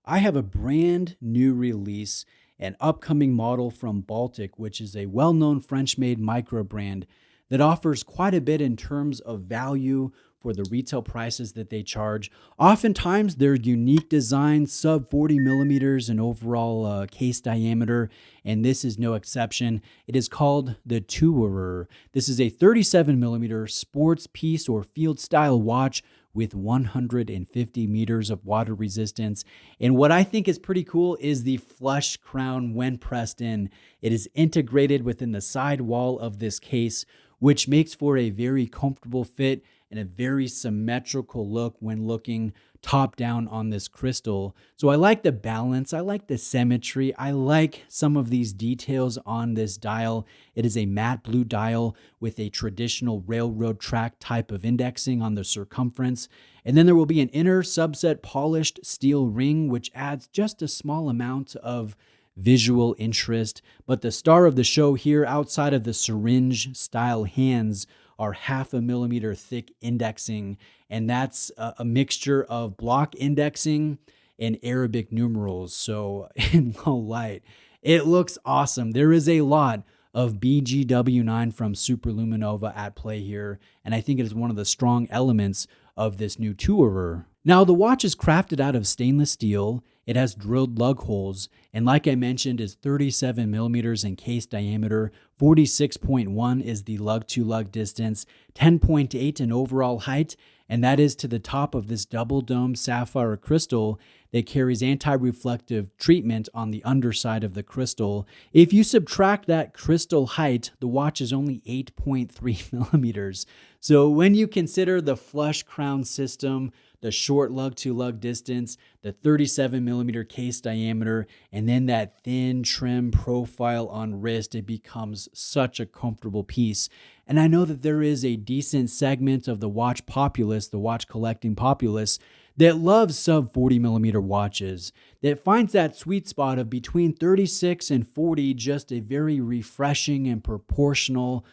I have a brand new release, an upcoming model from Baltic, which is a well known French made micro brand that offers quite a bit in terms of value for the retail prices that they charge. Oftentimes, their unique design, sub 40 millimeters in overall case diameter, and this is no exception. It is called the Tourer. This is a 37 millimeter sports piece or field style watch with 150 meters of water resistance. And what I think is pretty cool is the flush crown when pressed in. It is integrated within the side wall of this case, which makes for a very comfortable fit and a very symmetrical look when looking top down on this crystal. So I like the balance, I like the symmetry, I like some of these details on this dial. It is a matte blue dial with a traditional railroad track type of indexing on the circumference. And then there will be an inner subset polished steel ring, which adds just a small amount of visual interest. But the star of the show here, outside of the syringe style hands, are 0.5 millimeter thick indexing, and that's a mixture of block indexing and Arabic numerals. So in low light, it looks awesome. There is a lot of BGW9 from Superluminova at play here, and I think it is one of the strong elements of this new Tourer. Now, the watch is crafted out of stainless steel. It has drilled lug holes, and like I mentioned, is 37 millimeters in case diameter, 46.1 is the lug-to-lug distance, 10.8 in overall height, and that is to the top of this double dome sapphire crystal that carries anti-reflective treatment on the underside of the crystal. If you subtract that crystal height, the watch is only 8.3 millimeters. So when you consider the flush crown system, the short lug-to-lug distance, the 37 millimeter case diameter, and then that thin trim profile on wrist, it becomes such a comfortable piece. And I know that there is a decent segment of the watch populace, the watch collecting populace, that loves sub 40 millimeter watches, that finds that sweet spot of between 36 and 40 just a very refreshing and proportional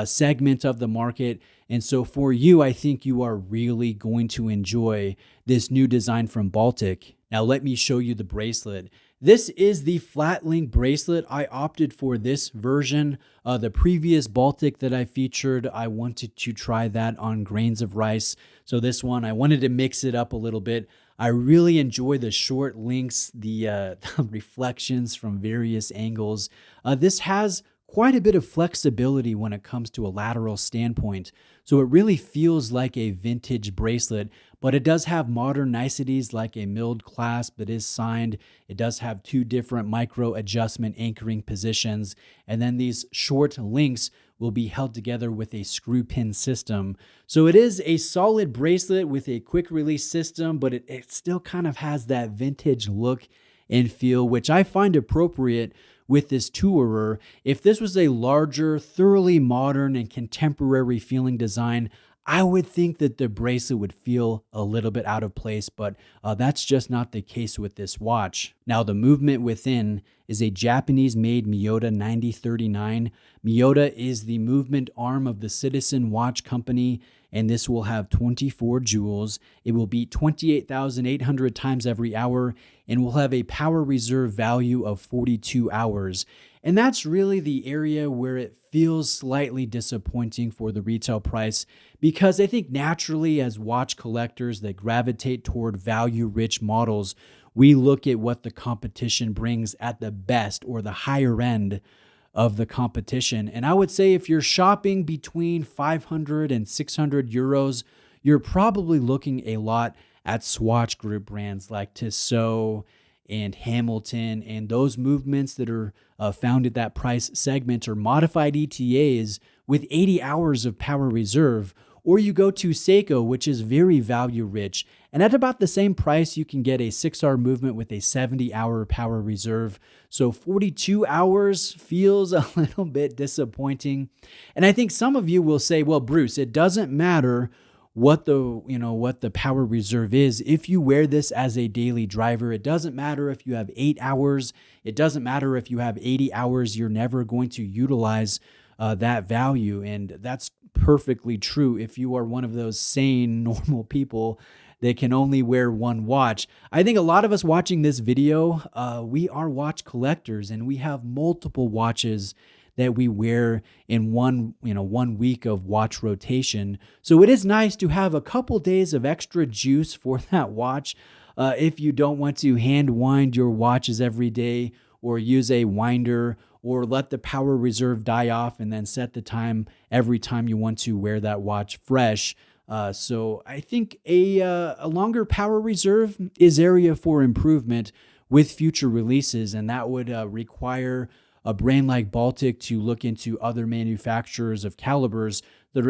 segment of the market. And so for you, I think you are really going to enjoy this new design from Baltic. Now let me show you the bracelet. This is the flat link bracelet. I opted for this version. The previous Baltic that I featured, I wanted to try that on grains of rice. So this one, I wanted to mix it up a little bit. I really enjoy the short links, the reflections from various angles. This has quite a bit of flexibility when it comes to a lateral standpoint. So it really feels like a vintage bracelet, but it does have modern niceties like a milled clasp that is signed. It does have 2 different micro adjustment anchoring positions. And then these short links will be held together with a screw pin system. So it is a solid bracelet with a quick release system, but it still kind of has that vintage look and feel, which I find appropriate with this Tourer. If this was a larger, thoroughly modern and contemporary feeling design, I would think that the bracelet would feel a little bit out of place, but that's just not the case with this watch. Now, the movement within is a Japanese-made Miyota 9039. Miyota is the movement arm of the Citizen Watch Company, and this will have 24 jewels. It will beat 28,800 times every hour and will have a power reserve value of 42 hours. And that's really the area where it feels slightly disappointing for the retail price, because I think naturally as watch collectors that gravitate toward value-rich models, we look at what the competition brings at the best or the higher end of the competition. And I would say if you're shopping between 500 and 600 euros, you're probably looking a lot at Swatch Group brands like Tissot and Hamilton, and those movements that are found at that price segment are modified ETAs with 80 hours of power reserve. Or you go to Seiko, which is very value rich, and at about the same price you can get a 6R movement with a 70-hour power reserve. So 42 hours feels a little bit disappointing. And I think some of you will say, well, Bruce, it doesn't matter what the power reserve is. If you wear this as a daily driver, it doesn't matter if you have 8 hours. It doesn't matter if you have 80 hours. You're never going to utilize that value. And that's perfectly true if you are one of those sane, normal people that can only wear one watch. I think a lot of us watching this video, we are watch collectors and we have multiple watches that we wear in one week of watch rotation. So it is nice to have a couple days of extra juice for that watch. If you don't want to hand wind your watches every day or use a winder or let the power reserve die off and then set the time every time you want to wear that watch fresh. So I think a longer power reserve is area for improvement with future releases, and that would require a brand like Baltic to look into other manufacturers of calibers.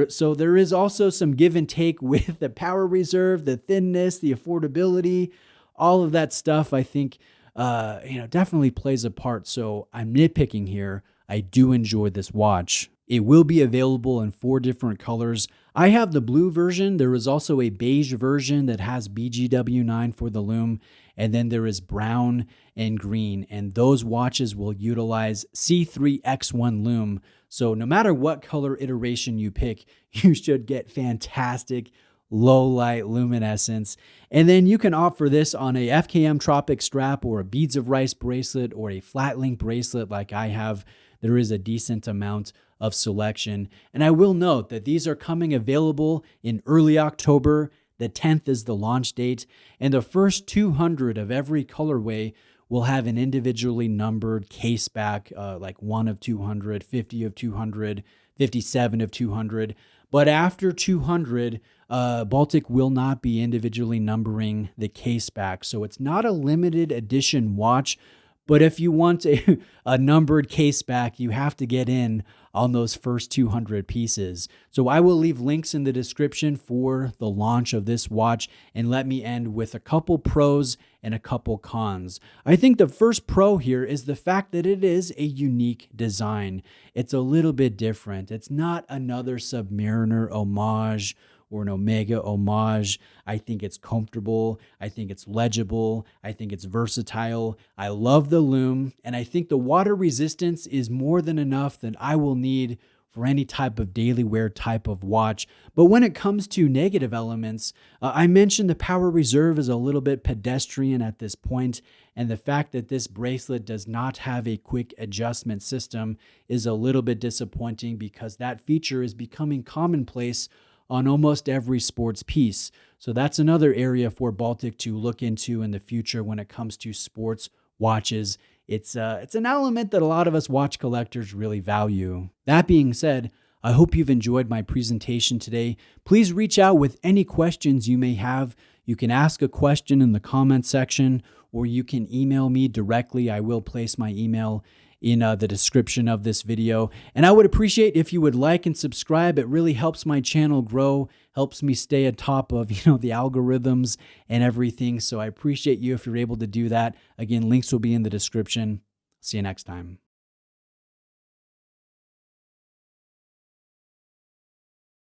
So there is also some give and take with the power reserve, the thinness, the affordability, all of that stuff. I think definitely plays a part. So I'm nitpicking here. I do enjoy this watch. It will be available in 4 different colors. I have the blue version. There is also a beige version that has BGW9 for the Lume. And then there is brown and green. And those watches will utilize C3X1 Lume. So no matter what color iteration you pick, you should get fantastic low light luminescence. And then you can opt for this on a FKM Tropic strap or a Beads of Rice bracelet or a flat link bracelet like I have. There is a decent amount of selection. And I will note that these are coming available in early October. The 10th is the launch date, and the first 200 of every colorway will have an individually numbered case back, like 1 of 200, 50 of 200, 57 of 200. But after 200, Baltic will not be individually numbering the case back. So it's not a limited edition watch. But if you want a numbered case back, you have to get in on those first 200 pieces. So I will leave links in the description for the launch of this watch. And let me end with a couple pros and a couple cons. I think the first pro here is the fact that it is a unique design. It's a little bit different. It's not another Submariner homage or an Omega homage. I think it's comfortable. I think it's legible. I think it's versatile. I love the Lume, and I think the water resistance is more than enough that I will need for any type of daily wear type of watch. But when it comes to negative elements, I mentioned the power reserve is a little bit pedestrian at this point, and the fact that this bracelet does not have a quick adjustment system is a little bit disappointing because that feature is becoming commonplace on almost every sports piece. So that's another area for Baltic to look into in the future when it comes to sports watches. It's an element that a lot of us watch collectors really value. That being said, I hope you've enjoyed my presentation today. Please reach out with any questions you may have. You can ask a question in the comment section, or you can email me directly. I will place my email in the description of this video. And I would appreciate if you would like and subscribe. It really helps my channel grow, helps me stay atop of, the algorithms and everything. So I appreciate you if you're able to do that. Again, links will be in the description. See you next time.